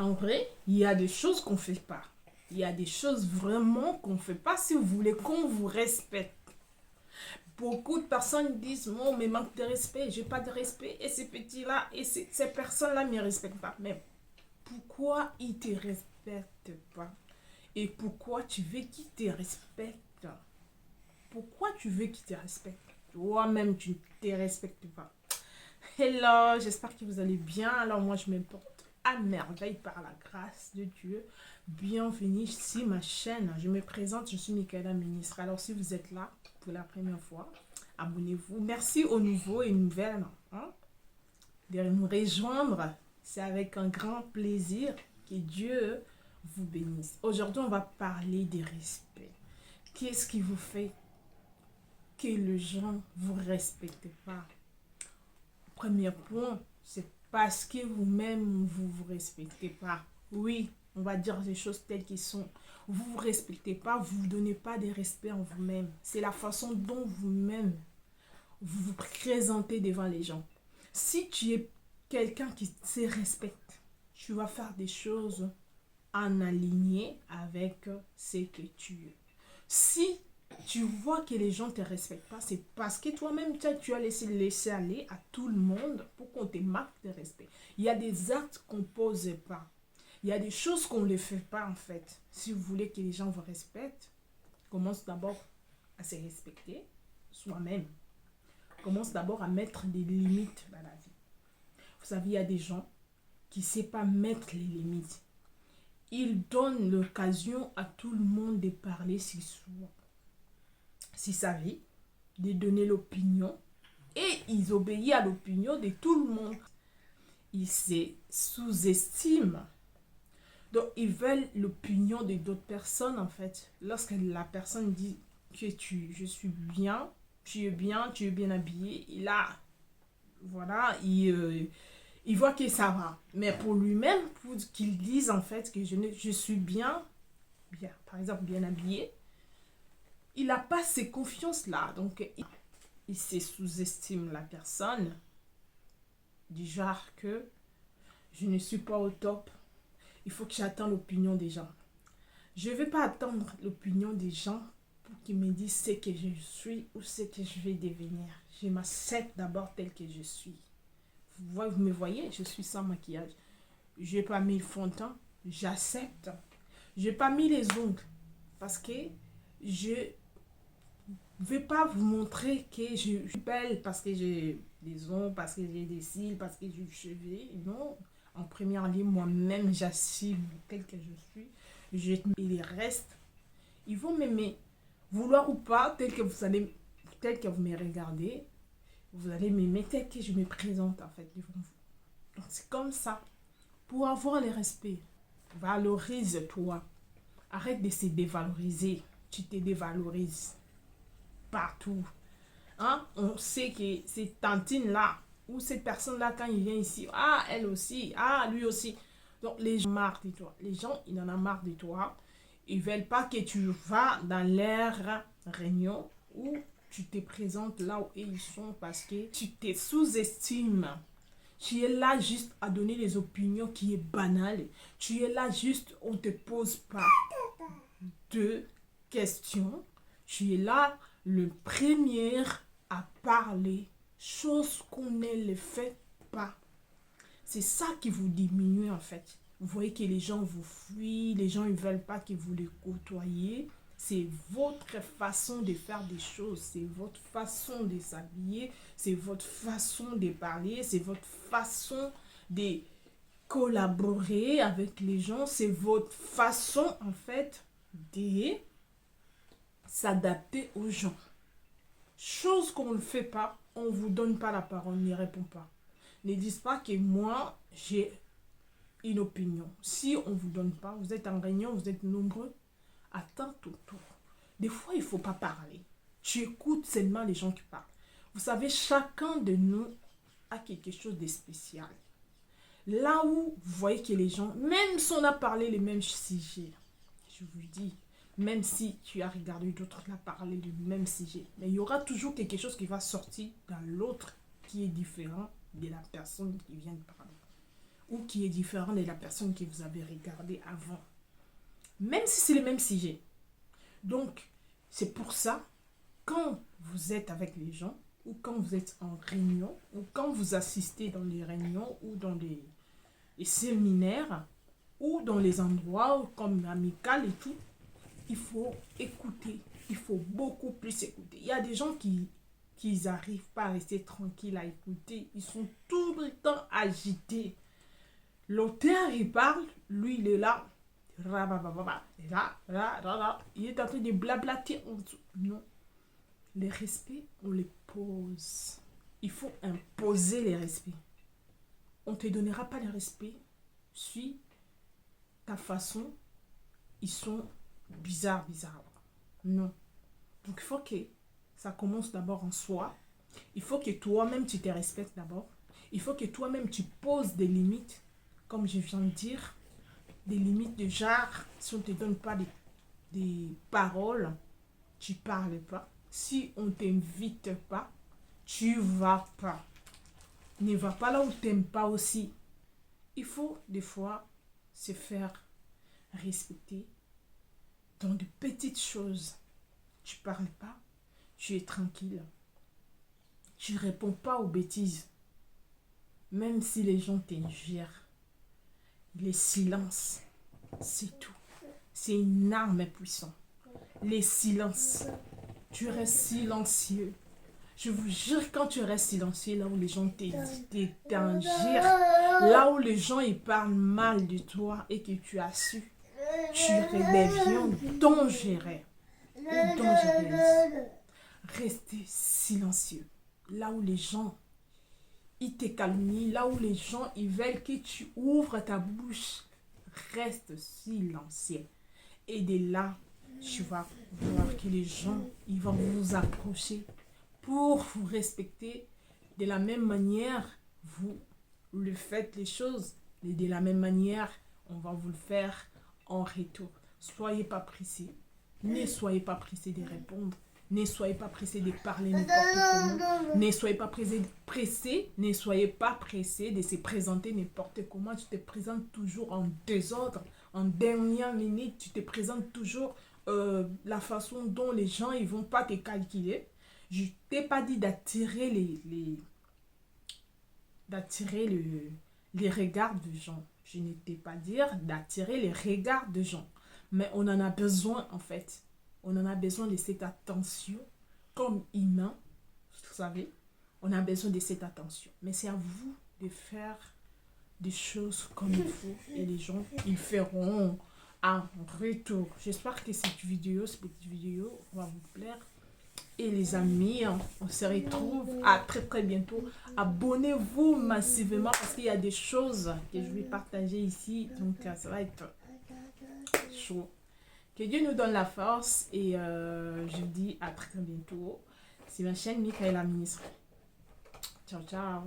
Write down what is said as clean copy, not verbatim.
En vrai, il y a des choses qu'on ne fait pas. Il y a des choses vraiment qu'on ne fait pas si vous voulez qu'on vous respecte. Beaucoup de personnes disent, oh, mais manque de respect, j'ai pas de respect, et ces petits-là, et ces personnes-là ne me respectent pas. Mais pourquoi ils te respectent pas? Et pourquoi tu veux qu'ils te respectent? Pourquoi tu veux qu'ils te respectent? Toi-même, tu ne te respectes pas. Hello, j'espère que vous allez bien. Alors moi, je me porte à merveille par la grâce de Dieu. Bienvenue sur ma chaîne. Je me présente, je suis Michaela Ministre. Alors si vous êtes là pour la première fois, abonnez-vous. Merci aux nouveaux et nouvelles de nous rejoindre. C'est avec un grand plaisir que Dieu vous bénisse. Aujourd'hui, on va parler de respect. Qu'est-ce qui vous fait que les gens ne vous respectent pas? Premier point, c'est parce que vous-même, vous ne vous respectez pas. Oui, on va dire les choses telles qu'elles sont. Vous ne vous respectez pas, vous ne donnez pas de respect en vous-même. C'est la façon dont vous-même vous vous présentez devant les gens. Si tu es quelqu'un qui se respecte, tu vas faire des choses en aligné avec ce que tu es. Si tu vois que les gens ne te respectent pas, c'est parce que toi-même, tu as laissé aller à tout le monde pour qu'on te marque de respect. Il y a des actes qu'on ne pose pas. Il y a des choses qu'on ne fait pas, en fait. Si vous voulez que les gens vous respectent, commence d'abord à se respecter soi-même. Commence d'abord à mettre des limites dans la vie. Vous savez, il y a des gens qui ne savent pas mettre les limites. Ils donnent l'occasion à tout le monde de parler si sa vie, de donner l'opinion, et ils obéissent à l'opinion de tout le monde. Ils se sous-estiment. Donc, ils veulent l'opinion de d'autres personnes, en fait. Lorsque la personne dit que je suis bien, tu es bien habillé, et là, voilà, il voit que ça va. Mais pour lui-même, pour qu'il dise, en fait, que je suis bien, par exemple, bien habillé, il n'a pas ces confiances-là. Donc, il se sous-estime la personne, du genre que je ne suis pas au top. Il faut que j'attende l'opinion des gens. Je ne vais pas attendre l'opinion des gens pour qu'ils me disent ce que je suis ou ce que je vais devenir. Je m'accepte d'abord tel que je suis. Vous me voyez, je suis sans maquillage. Je n'ai pas mis le fond de teint, j'accepte. Je n'ai pas mis les ongles parce que je ne vais pas vous montrer que je suis belle parce que j'ai des ongles, parce que j'ai des cils, parce que j'ai du cheveu. Non, en première ligne, moi-même, j'assume tel que je suis. Et les restes, ils vont m'aimer. Vouloir ou pas, tel que vous me regardez, vous allez m'aimer tel que je me présente en fait devant vous. Donc c'est comme ça. Pour avoir le respect, valorise-toi. Arrête de se dévaloriser. Tu te dévalorises partout. Hein? On sait que cette tantine-là, ou cette personne-là, quand il vient ici, ah, elle aussi, ah, lui aussi. Donc, les gens marrent de toi. Les gens, ils en ont marre de toi. Ils ne veulent pas que tu vas dans leur réunion ou tu te présentes là où ils sont parce que tu te sous-estimes. Tu es là juste à donner les opinions qui est banales. Tu es là juste, on ne te pose pas de questions. Tu es là le premier à parler, chose qu'on ne le fait pas. C'est ça qui vous diminue en fait. Vous voyez que les gens vous fuient, les gens ne veulent pas que vous les côtoyiez. C'est votre façon de faire des choses, c'est votre façon de s'habiller, c'est votre façon de parler, c'est votre façon de collaborer avec les gens, c'est votre façon en fait de s'adapter aux gens. Chose qu'on ne fait pas, on ne vous donne pas la parole, on n'y répond pas. Ne dites pas que moi, j'ai une opinion. Si on ne vous donne pas, vous êtes en réunion, vous êtes nombreux, attends ton tour. Des fois, il ne faut pas parler. Tu écoutes seulement les gens qui parlent. Vous savez, chacun de nous a quelque chose de spécial. Là où vous voyez que les gens, même si on a parlé les mêmes sujets, je vous dis, même si tu as regardé d'autres qui ont parlé du même sujet, mais il y aura toujours quelque chose qui va sortir dans l'autre qui est différent de la personne qui vient de parler. ou qui est différent de la personne que vous avez regardée avant. Même si c'est le même sujet. Donc, c'est pour ça, quand vous êtes avec les gens, ou quand vous êtes en réunion, ou quand vous assistez dans les réunions, ou dans les séminaires, ou dans les endroits comme amical et tout, il faut écouter. Il faut beaucoup plus écouter. Il y a des gens qui n'arrivent pas à rester tranquilles à écouter. Ils sont tout le temps agités. L'auteur, il parle, lui, il est là. Il est en train de blablater. Non. Les respects, on les pose. Il faut imposer les respects. On ne te donnera pas les respects si ta façon, ils sont bizarres. Non. Donc, il faut que ça commence d'abord en soi. Il faut que toi-même, tu te respectes d'abord. Il faut que toi-même, tu poses des limites. Comme je viens de dire, des limites de genre, si on ne te donne pas des paroles, tu ne parles pas. Si on ne t'invite pas, tu ne vas pas. Ne va pas là où tu n'aimes pas aussi. Il faut des fois se faire respecter dans de petites choses. Tu ne parles pas, tu es tranquille. Tu ne réponds pas aux bêtises. Même si les gens t'injurent. Les silences, c'est tout. C'est une arme puissante. Les silences. Tu restes silencieux. Je vous jure, quand tu restes silencieux, là où les gens t'injurent, là où les gens ils parlent mal de toi et que tu as su, tu deviens dangereux. Ou dangereuse. Restez silencieux. Là où les gens ils te calomnient, là où les gens ils veulent que tu ouvres ta bouche, reste silencieux. Et de là, tu vas voir que les gens ils vont vous approcher pour vous respecter. De la même manière, vous le faites les choses. Et de la même manière, on va vous le faire en retour. Soyez pas pressés. Ne soyez pas pressés de répondre. Ne soyez pas pressés de parler n'importe comment. Ne soyez pas pressés. Ne soyez pas pressés de se présenter n'importe comment. Tu te présentes toujours en désordre. En dernière minute, tu te présentes toujours la façon dont les gens ils vont pas te calculer. Je t'ai pas dit d'attirer les regards de gens. Je ne t'ai pas dit d'attirer les regards de gens. Mais on en a besoin en fait. On en a besoin de cette attention comme humain. Vous savez, on a besoin de cette attention. Mais c'est à vous de faire des choses comme il faut. Et les gens, ils feront un retour. J'espère que cette petite vidéo va vous plaire. Et les amis, on se retrouve à très très bientôt. Abonnez-vous massivement parce qu'il y a des choses que je vais partager ici. Donc ça va être chaud. Que Dieu nous donne la force et je vous dis à très bientôt. C'est ma chaîne Michaela Ministre. Ciao, ciao.